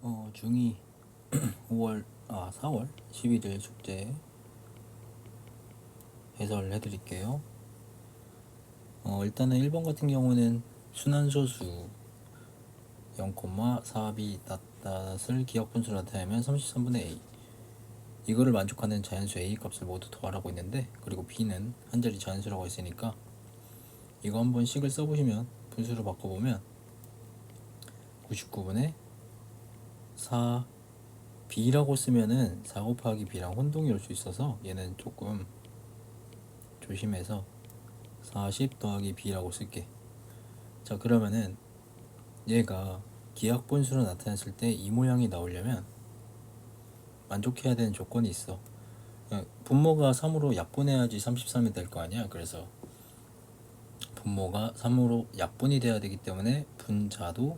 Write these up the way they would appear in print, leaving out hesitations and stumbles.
중2 4월 11일 숙제 해설을 해드릴게요. 일단은 1번 같은 경우는 순환소수 0,4b 닷닷을 기억분수로 나타내면 33분의 a, 이거를 만족하는 자연수 a 값을 모두 더하라고 했는데, 그리고 b는 한자리 자연수라고 했으니까 이거 한번 식을 써보시면, 분수로 바꿔보면 99분의 4 b라고 쓰면은 4 곱하기 b랑 혼동이 올 수 있어서 얘는 조금 조심해서 40 더하기 b라고 쓸게. 자, 그러면은 얘가 기하분수로 나타났을 때 이 모양이 나오려면 만족해야 되는 조건이 있어. 분모가 3으로 약분해야지 33이 될 거 아니야. 그래서 분모가 3으로 약분이 돼야 되기 때문에 분자도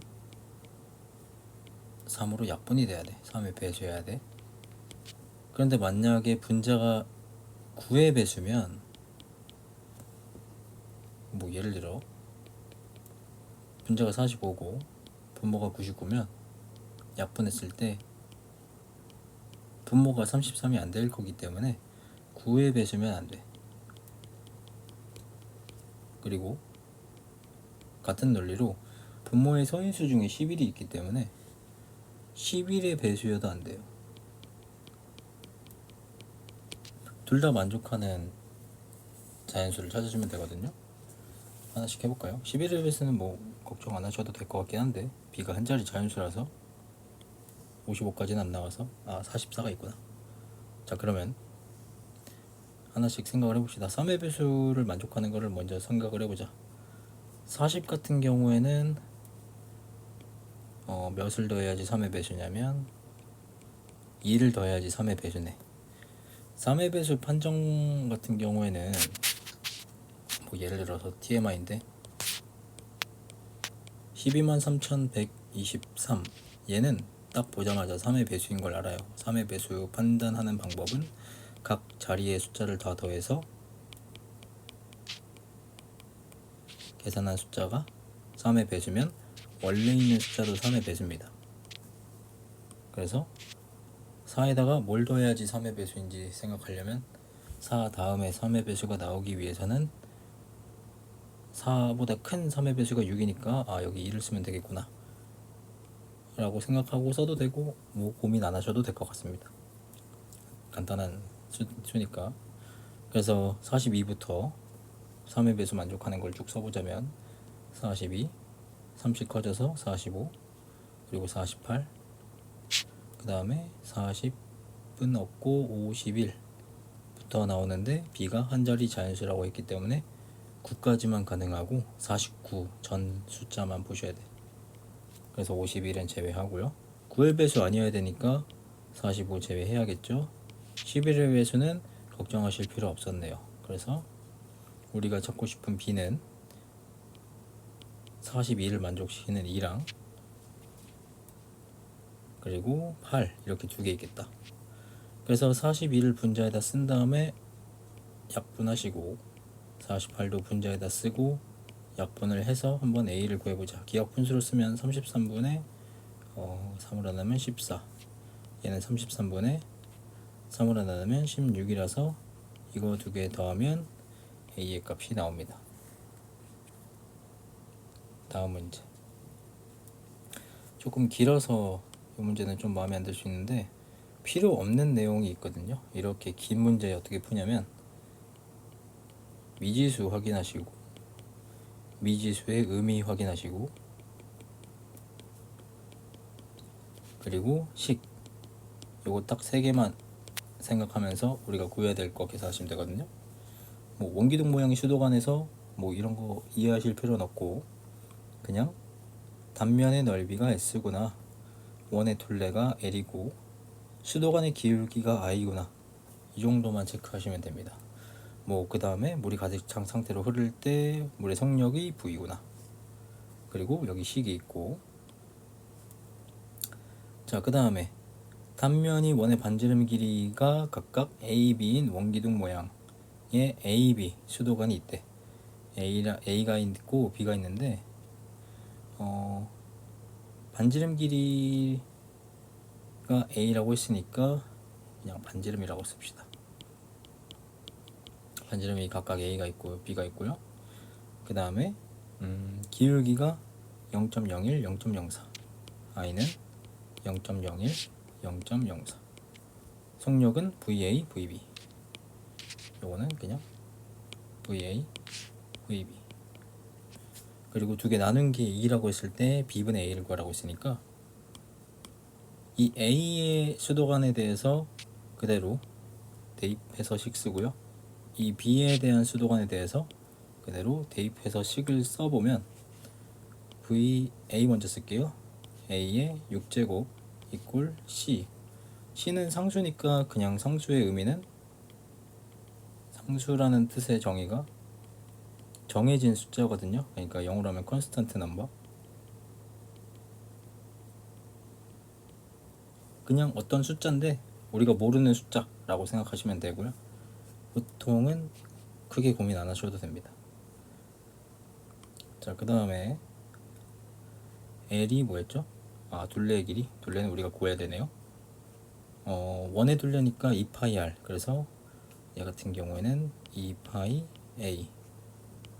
3으로 약분이 돼야 돼. 3의 배수해야 돼. 그런데 만약에 분자가 9의 배수면, 뭐 예를 들어 분자가 45고 분모가 99면 약분했을 때 분모가 33이 안 될 거기 때문에 9의 배수면 안 돼. 그리고 같은 논리로 분모의 서인수 중에 11이 있기 때문에 11의 배수여도 안 돼요. 둘 다 만족하는 자연수를 찾아주면 되거든요. 하나씩 해볼까요? 11의 배수는 뭐 걱정 안 하셔도 될 것 같긴 한데, b가 한자리 자연수라서 55까지는 안 나와서 44가 있구나. 자, 그러면 하나씩 생각을 해봅시다. 3의 배수를 만족하는 거를 먼저 생각을 해보자. 40 같은 경우에는 몇을 더해야지 3의 배수냐면 2를 더해야지 3의 배수네. 3의 배수 판정 같은 경우에는 뭐 예를 들어서 TMI인데 123,123, 얘는 딱 보자마자 3의 배수인 걸 알아요. 3의 배수 판단하는 방법은 각 자리의 숫자를 다 더해서 계산한 숫자가 3의 배수면 원래 있는 숫자도 3의 배수입니다. 그래서 4에다가 뭘 더해야지 3의 배수인지 생각하려면 4 다음에 3의 배수가 나오기 위해서는 4보다 큰 3의 배수가 6이니까 여기 2를 쓰면 되겠구나 라고 생각하고 써도 되고, 뭐 고민 안 하셔도 될 것 같습니다. 간단한 수니까. 그래서 42부터 3의 배수 만족하는 걸 쭉 써보자면 42, 30 커져서 45, 그리고 48, 그 다음에 40은 없고 51부터 나오는데 b가 한자리 자연수라고 했기 때문에 9까지만 가능하고 49 전 숫자만 보셔야 돼. 그래서 51은 제외하고요. 9의 배수 아니어야 되니까 45 제외해야겠죠. 11의 배수는 걱정하실 필요 없었네요. 그래서 우리가 찾고 싶은 b는 42를 만족시키는 2랑 그리고 8, 이렇게 두 개 있겠다. 그래서 42를 분자에다 쓴 다음에 약분하시고 48도 분자에다 쓰고 약분을 해서 한번 a를 구해보자. 기억분수를 쓰면 33분의 3으로 나누면 14, 얘는 33분의 3으로 나누면 16이라서 이거 두 개 더하면 a의 값이 나옵니다. 다음 문제. 조금 길어서 이 문제는 좀 마음에 안 들 수 있는데 필요 없는 내용이 있거든요. 이렇게 긴 문제 어떻게 푸냐면 미지수 확인하시고 미지수의 의미 확인하시고 그리고 식, 요거 딱 세 개만 생각하면서 우리가 구해야 될 거 계산하시면 되거든요. 뭐 원기둥 모양이 수도관에서 뭐 이런 거 이해하실 필요는 없고, 그냥 단면의 넓이가 s구나, 원의 둘레가 l이고 수도관의 기울기가 i구나, 이 정도만 체크하시면 됩니다. 뭐 그 다음에 물이 가득 찬 상태로 흐를 때 물의 성력이 V구나, 그리고 여기 식이 있고. 자, 그 다음에 단면이 원의 반지름 길이가 각각 AB인 원기둥 모양에 AB 수도관이 있대. A가 있고 B가 있는데 반지름 길이 A가 A라고 했으니까 그냥 반지름이라고 씁시다. 반지름이 각각 A가 있고 B가 있고요. 그 다음에 기울기가 0.01, 0.04, I는 0.01, 0.04, 속력은 VA, VB. 요거는 그냥 VA, VB. 그리고 두 개 나눈 게 2라고 했을 때 B분의 A를 구하라고 했으니까 이 A의 수도관에 대해서 그대로 대입해서 식 쓰고요. 이 B에 대한 수도관에 대해서 그대로 대입해서 식을 써보면 A 먼저 쓸게요. A의 6제곱 이꼴 C. C는 상수니까 그냥 상수의 의미는 상수라는 뜻의 정의가 정해진 숫자거든요. 그러니까 0으로 하면 컨스턴트 넘버. 그냥 어떤 숫자인데 우리가 모르는 숫자라고 생각하시면 되고요. 보통은 크게 고민 안 하셔도 됩니다. 자, 그 다음에 L이 뭐였죠? 둘레의 길이. 둘레는 우리가 구해야 되네요. 원의 둘레니까 2파이 R. 그래서 얘 같은 경우에는 2파이 A.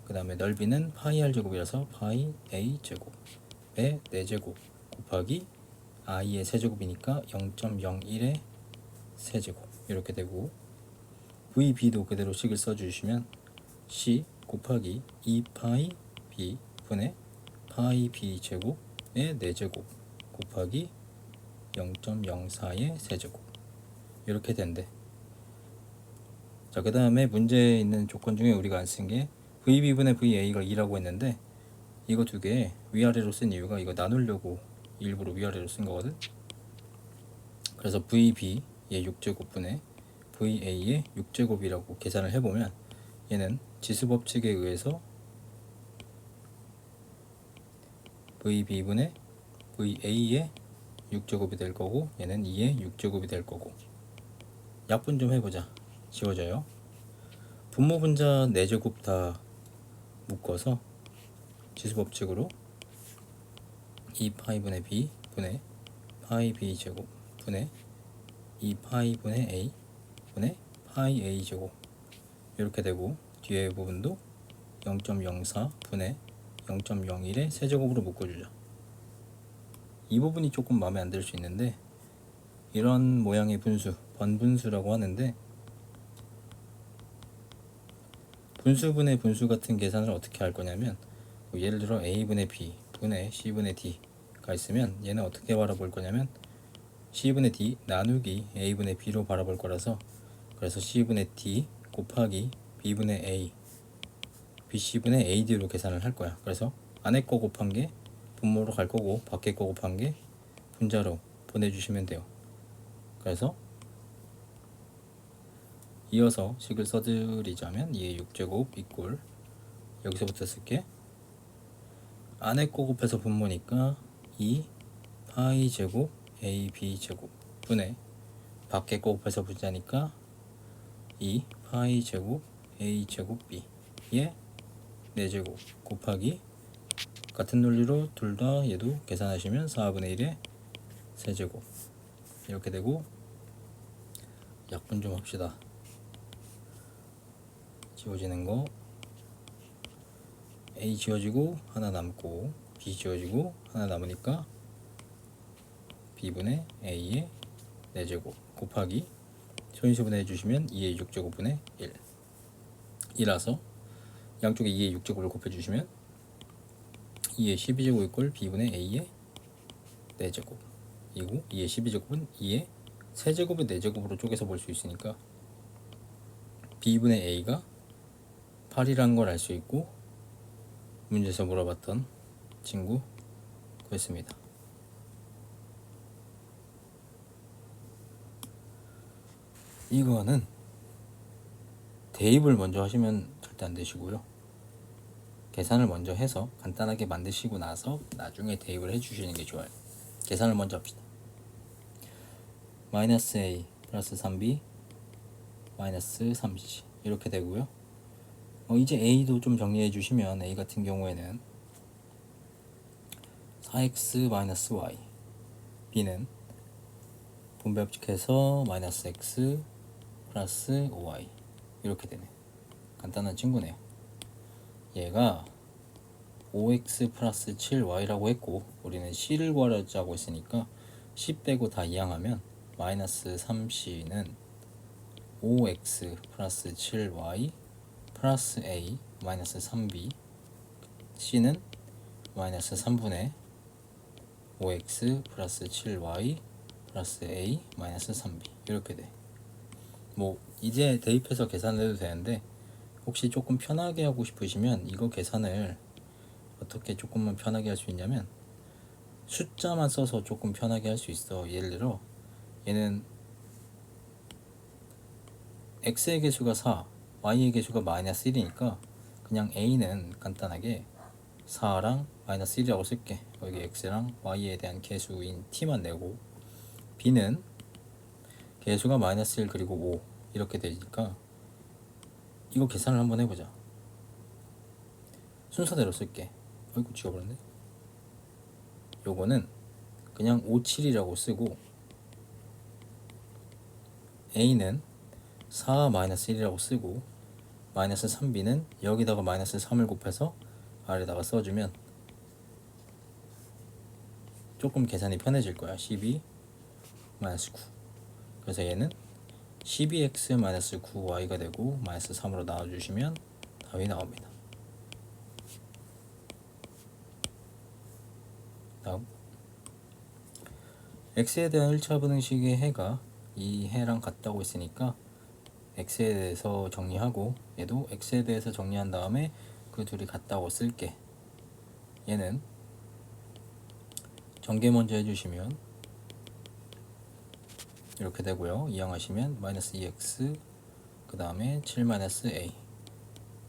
그 다음에 넓이는 파이 R 제곱이라서 파이 A 제곱의 4제곱 곱하기 I의 세제곱이니까 0.01의 세제곱 이렇게 되고, VB도 그대로 식을 써주시면 C 곱하기 2파이 B 분의 파이 B 제곱의 4제곱 곱하기 0.04의 세제곱 이렇게 된대. 자, 그 다음에 문제에 있는 조건 중에 우리가 안 쓴 게 VB분의 VA가 2라고 했는데, 이거 두 개 위아래로 쓴 이유가 이거 나누려고 일부러 위아래로 쓴 거거든. 그래서 VB의 6제곱분의 VA의 6제곱이라고 계산을 해보면 얘는 지수법칙에 의해서 VB분의 VA의 6제곱이 될 거고 얘는 2의 6제곱이 될 거고. 약분 좀 해보자. 지워져요. 분모 분자 4제곱 다 묶어서 지수법칙으로 2파이분의 B 분의 파이 B 제곱 분의 2파이분의 A 분의 파이 A 제곱 이렇게 되고, 뒤에 부분도 0.04 분의 0.01의 세제곱으로 묶어주자. 이 부분이 조금 마음에 안 들 수 있는데, 이런 모양의 분수, 번분수라고 하는데, 분수분의 분수 같은 계산을 어떻게 할 거냐면, 예를 들어 A분의 B 분의 C분의 D가 있으면 얘는 어떻게 바라볼 거냐면 C분의 D 나누기 A분의 B로 바라볼 거라서, 그래서 C분의 D 곱하기 B분의 A BC분의 AD로 계산을 할 거야. 그래서 안에 거 곱한 게 분모로 갈 거고 밖에 거 곱한 게 분자로 보내주시면 돼요. 그래서 이어서 식을 써드리자면 2의 6제곱 이꼴, 여기서부터 쓸게. 안에 거 곱해서 분모니까 2 파이 제곱 AB 제곱 분의 밖에 거 곱해서 분자니까 2 파이 제곱 A 제곱 B의 4제곱 곱하기 같은 논리로 둘 다 얘도 계산하시면 4분의 1의 세제곱 이렇게 되고, 약분 좀 합시다. 지워지는 거 A 지워지고 하나 남고 B 지워지고 하나 남으니까 B분의 A의 4제곱 곱하기 소인수분해 해주시면 2의 6제곱분의 1 이라서 양쪽에 2의 6제곱을 곱해주시면 2의 12제곱 이꼴 B분의 A의 4제곱 이고, 2의 12제곱은 2의 세제곱의 4제곱으로 쪼개서 볼 수 있으니까 B분의 A가 8이라는 걸 알 수 있고, 문제에서 물어봤던 친구 구했습니다. 이거는 대입을 먼저 하시면 절대 안 되시고요. 계산을 먼저 해서 간단하게 만드시고 나서 나중에 대입을 해주시는 게 좋아요. 계산을 먼저 합시다. 마이너스 A 플러스 3B 마이너스 3C 이렇게 되고요. 이제 A도 좀 정리해 주시면 A 같은 경우에는 4x 마이너스 Y, B는 분배합직해서 마이너스 x 플러스 5y 이렇게 되네. 간단한 친구네요. 얘가 5x 플러스 7y라고 했고 우리는 c를 구하자고 했으니까 c 빼고 다 이항하면 마이너스 3c는 5x 플러스 7y 플러스 a 마이너스 3b c는 마이너스 3분의 5x 플러스 7y 플러스 a 마이너스 3b 이렇게 돼. 뭐 이제 대입해서 계산해도 되는데 혹시 조금 편하게 하고 싶으시면 이거 계산을 어떻게 조금만 편하게 할 수 있냐면 숫자만 써서 조금 편하게 할 수 있어. 예를 들어 얘는 x의 개수가 4 y의 개수가 마이너스 1이니까 그냥 a는 간단하게 4랑 마이너스 1이라고 쓸게. 여기 x랑 y에 대한 개수인 t만 내고 b는 개수가 마이너스 1 그리고 5 이렇게 되니까 이거 계산을 한번 해보자. 순서대로 쓸게. 어이구 지워버렸네. 요거는 그냥 5, 7이라고 쓰고 a는 4 마이너스 1이라고 쓰고 마이너스 3b는 여기다가 마이너스 3을 곱해서 아래다가 써주면 조금 계산이 편해질 거야. 12 마이너스 9. 그래서 얘는 12x 마이너스 9y가 되고 마이너스 3으로 나와주시면 답이 나옵니다. 다음 x에 대한 1차 분응식의 해가 이 해랑 같다고 했으니까 x에 대해서 정리하고 얘도 x에 대해서 정리한 다음에 그 둘이 같다고 쓸게. 얘는 전개 먼저 해주시면 이렇게 되고요. 이항하시면 마이너스 2x 그 다음에 7 마이너스 a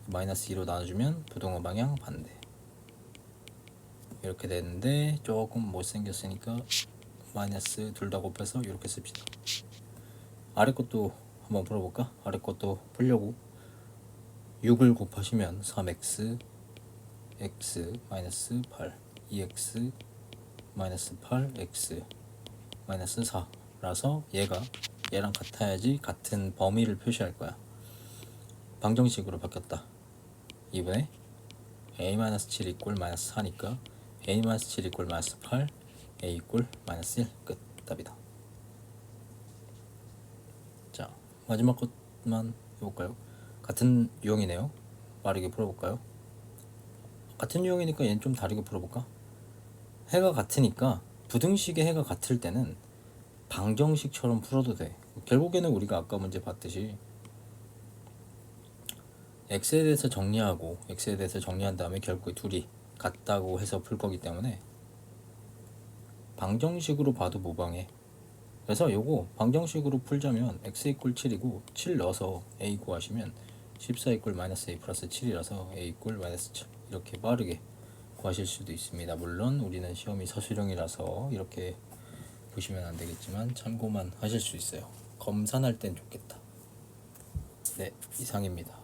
마이너스 2로 나눠주면 부동호 방향 반대 이렇게 되는데 조금 못생겼으니까 마이너스 둘 다 곱해서 이렇게 씁시다. 아래 것도 한번 풀어볼까? 아래 것도 풀려고 6을 곱하시면 3x x 마이너스 8 2x 마이너스 8x 마이너스 4라서 얘가 얘랑 같아야지 같은 범위를 표시할 거야. 방정식으로 바뀌었다. 2분의 a-7 이꼴 마이너스 4니까 a-7 이꼴 마이너스 8 a 이꼴 마이너스 1 끝. 답이다. 자 마지막 것만 해볼까요? 같은 유형이네요. 빠르게 풀어볼까요? 같은 유형이니까 얘는 좀 다르게 풀어볼까? 해가 같으니까 부등식의 해가 같을 때는 방정식처럼 풀어도 돼. 결국에는 우리가 아까 문제 봤듯이 x에 대해서 정리하고 x에 대해서 정리한 다음에 결국에 둘이 같다고 해서 풀 거기 때문에 방정식으로 봐도 무방해. 그래서 요거 방정식으로 풀자면 x 이꼴 7이고 7 넣어서 a 구하시면 14 이꼴 마이너스 a 플러스 7이라서 a 이꼴 마이너스 7 이렇게 빠르게 구하실 수도 있습니다. 물론 우리는 시험이 서술형이라서 이렇게 보시면 안 되겠지만 참고만 하실 수 있어요. 검산할 땐 좋겠다. 네, 이상입니다.